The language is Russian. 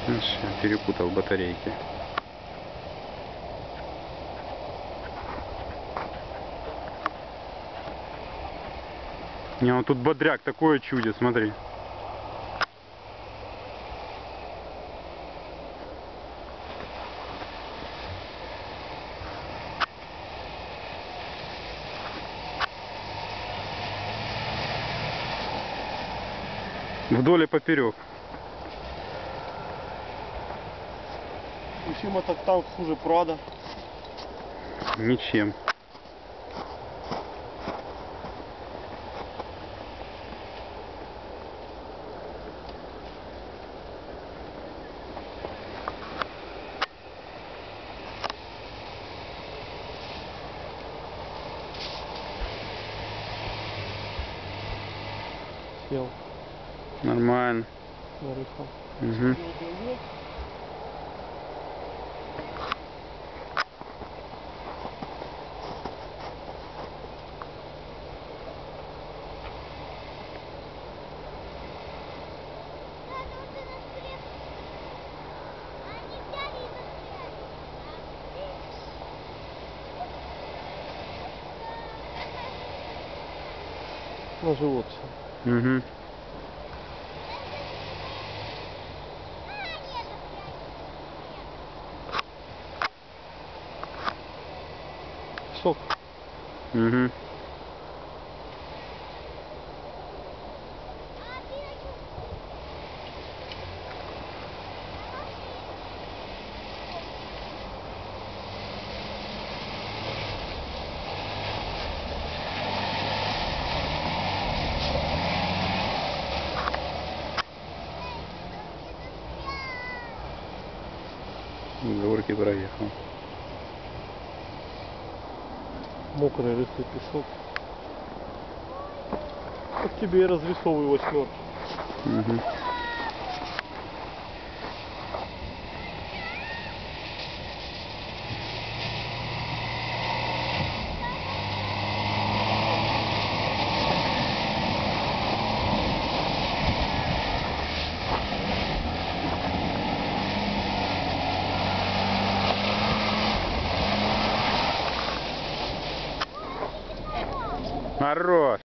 Видишь, я перепутал батарейки. Не, вот тут бодряк, такое чудо, смотри. Вдоль и поперек. Чем этот танк хуже Прада? Ничем. Сел. Нормально. Нарыхал. Угу. На живот все. Угу. Сок. Угу. Горки проехал. Мокрый рыхлый песок. Как тебе и разрисовываю восьмерки. Угу. Хорош.